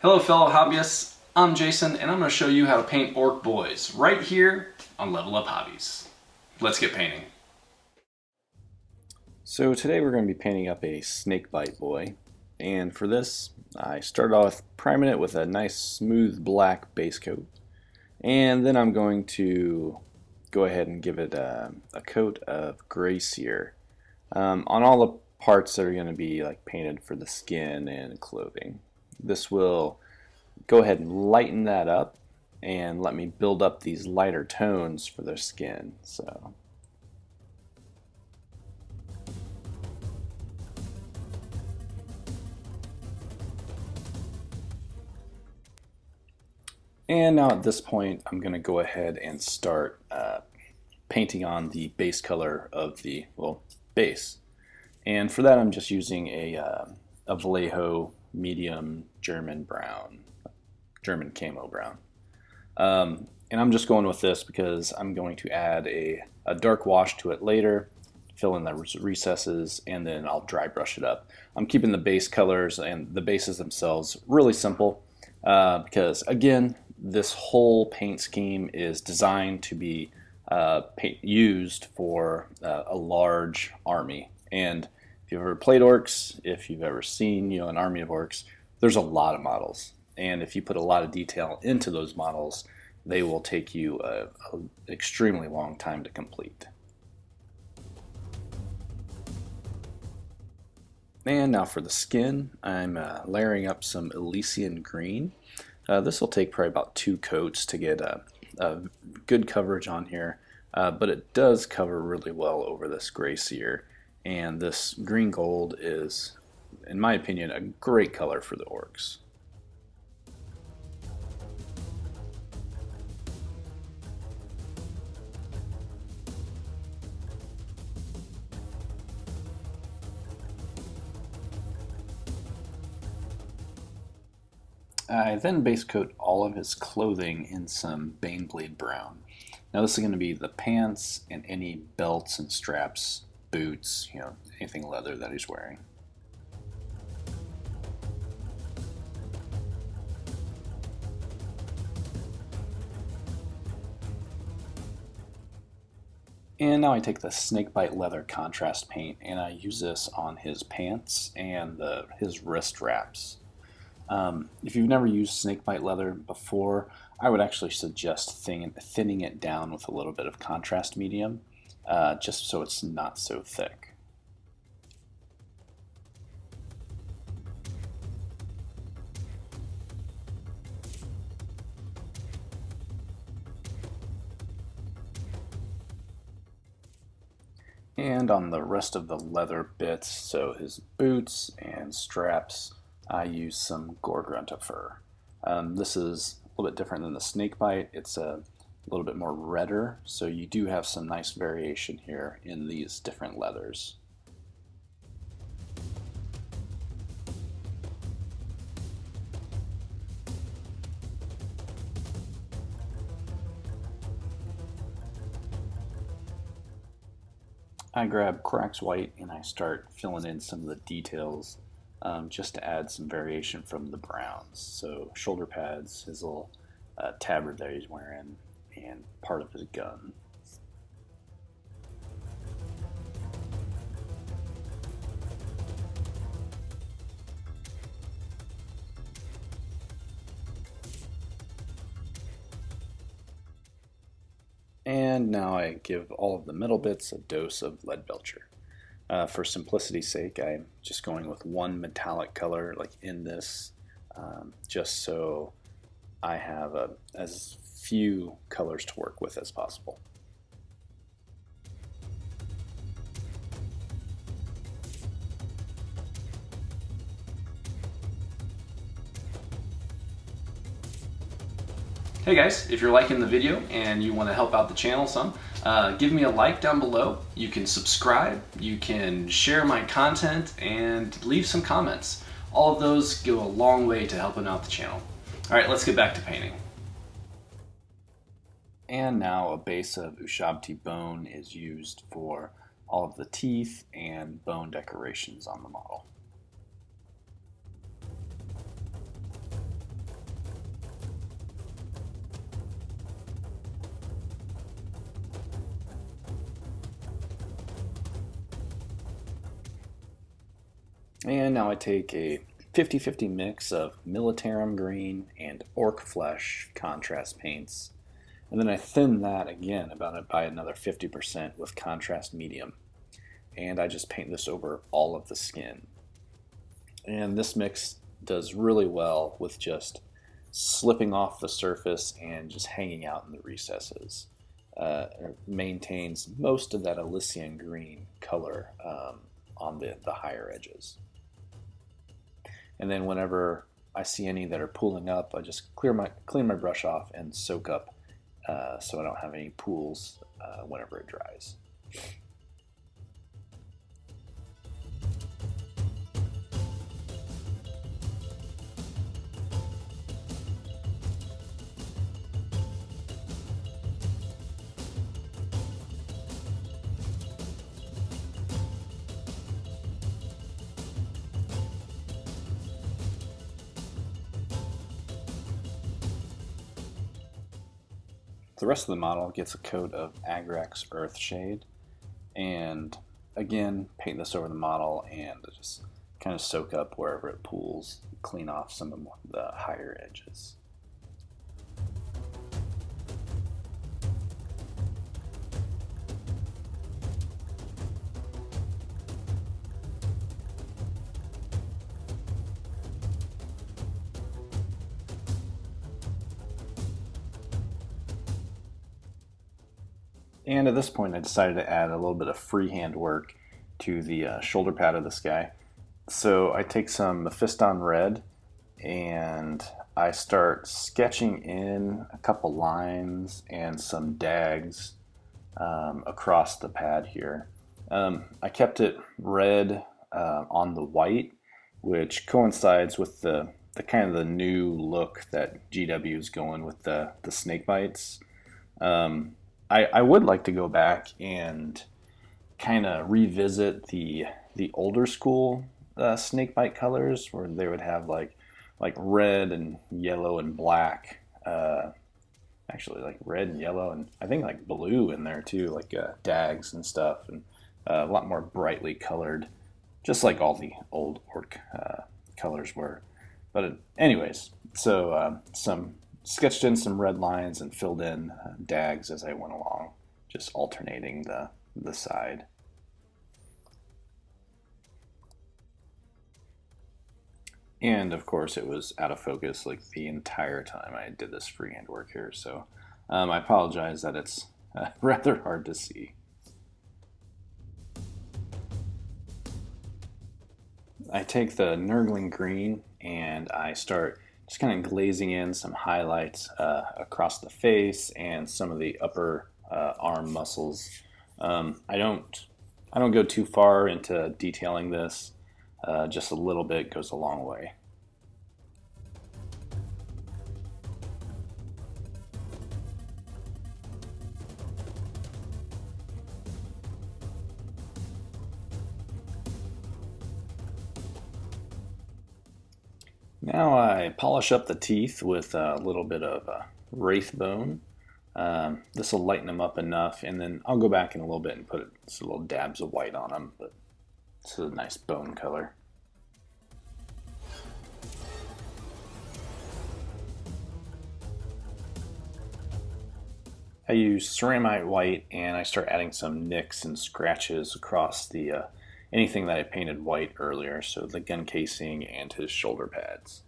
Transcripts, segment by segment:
Hello fellow hobbyists, I'm Jason and I'm going to show you how to paint orc boys right here on Level Up Hobbies. Let's get painting. So today we're going to be painting up a snakebite boy, and for this I started off priming it with a nice smooth black base coat, and then I'm going to go ahead and give it a coat of gray Seer on all the parts that are going to be like painted for the skin and clothing. This will go ahead and lighten that up and let me build up these lighter tones for their skin. And now at this point, I'm going to go ahead and start painting on the base color of the, base. And for that, I'm just using a Vallejo medium German brown, German camo brown. And I'm just going with this because I'm going to add a dark wash to it later, fill in the recesses, and then I'll dry brush it up. I'm keeping the base colors and the bases themselves really simple because, again, this whole paint scheme is designed to be used for a large army. And if you've ever played orcs, if you've ever seen an army of orcs, there's a lot of models. And if you put a lot of detail into those models, they will take you an extremely long time to complete. And now for the skin, I'm layering up some Elysian Green. This will take probably about 2 coats to get a good coverage on here, but it does cover really well over this gray Seer. And this green gold is, in my opinion, a great color for the orcs. I then base coat all of his clothing in some Baneblade Brown. Now this is going to be the pants and any belts and straps, boots, anything leather that he's wearing. And now I take the Snakebite Leather contrast paint and I use this on his pants and his wrist wraps. If you've never used snakebite leather before, I would actually suggest thinning it down with a little bit of contrast medium, just so it's not so thick. And on the rest of the leather bits, so his boots and straps, I use some Gore Grunta Fur. This is a little bit different than the snakebite. It's a little bit more redder, so you do have some nice variation here in these different leathers. I grab Corax White and I start filling in some of the details just to add some variation from the browns. So shoulder pads, his little tabard that he's wearing, and part of his gun. And now I give all of the middle bits a dose of Leadbelcher. For simplicity's sake, I'm just going with one metallic color like in this, just so I have as few colors to work with as possible. Hey guys, if you're liking the video and you want to help out the channel some, give me a like down below. You can subscribe, you can share my content, and leave some comments. All of those go a long way to helping out the channel. Alright, let's get back to painting. And now a base of ushabti bone is used for all of the teeth and bone decorations on the model. And now I take a 50-50 mix of militarum green and Ork Flesh contrast paints, and then I thin that again by another 50% with contrast medium, and I just paint this over all of the skin. And this mix does really well with just slipping off the surface and just hanging out in the recesses. It maintains most of that Elysian Green color on the higher edges. And then whenever I see any that are pooling up, I just clean my brush off and soak up so I don't have any pools whenever it dries. The rest of the model gets a coat of Agrax Earthshade, and again, paint this over the model and just kind of soak up wherever it pools, clean off some of the higher edges. And at this point I decided to add a little bit of freehand work to the shoulder pad of this guy. So I take some Mephiston red and I start sketching in a couple lines and some dags across the pad here. I kept it red on the white, which coincides with the kind of the new look that GW is going with the snake bites. I would like to go back and kind of revisit the older school snakebite colors, where they would have like red and yellow and black. Actually, like red and yellow, and I think like blue in there too, like dags and stuff, and a lot more brightly colored, just like all the old orc colors were. But anyways, so sketched in some red lines and filled in dags as I went along, just alternating the side. And of course it was out of focus like the entire time I did this freehand work here, so I apologize that it's rather hard to see. I take the nurgling green and I start just kind of glazing in some highlights across the face and some of the upper arm muscles. I don't go too far into detailing this. Just a little bit goes a long way. Now I polish up the teeth with a little bit of wraithbone. This will lighten them up enough, and then I'll go back in a little bit and put some little dabs of white on them, but it's a nice bone color. I use Ceramite White and I start adding some nicks and scratches across the anything that I painted white earlier, so the gun casing and his shoulder pads.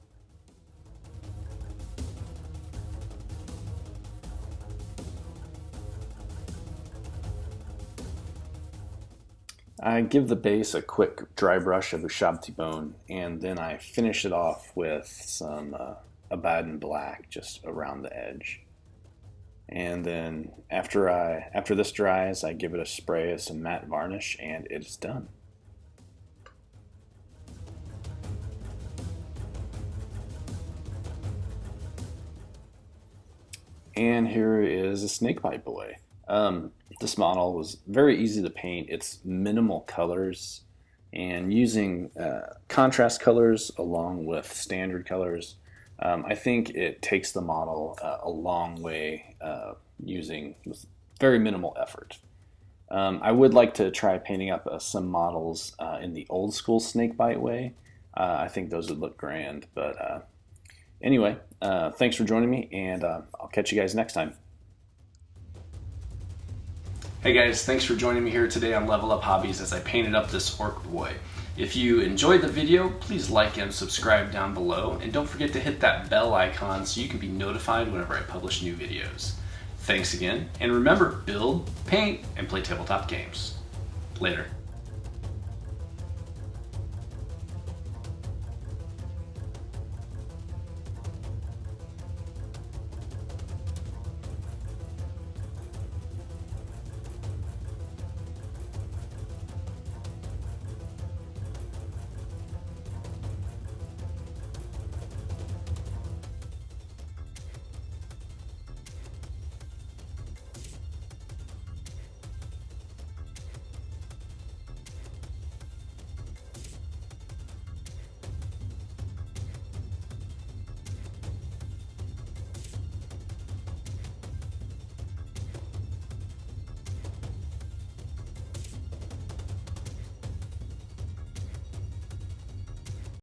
I give the base a quick dry brush of ushabti bone, and then I finish it off with some Abaddon black just around the edge. And then after this dries, I give it a spray of some matte varnish, and it's done. And here is a snakebite boy. This model was very easy to paint. It's minimal colors, and using contrast colors along with standard colors, I think it takes the model a long way using with very minimal effort. I would like to try painting up some models in the old school Snakebite way. I think those would look grand. But anyway, thanks for joining me, and I'll catch you guys next time. Hey guys, thanks for joining me here today on Level Up Hobbies as I painted up this orc boy. If you enjoyed the video, please like and subscribe down below, and don't forget to hit that bell icon so you can be notified whenever I publish new videos. Thanks again, and remember, build, paint, and play tabletop games. Later.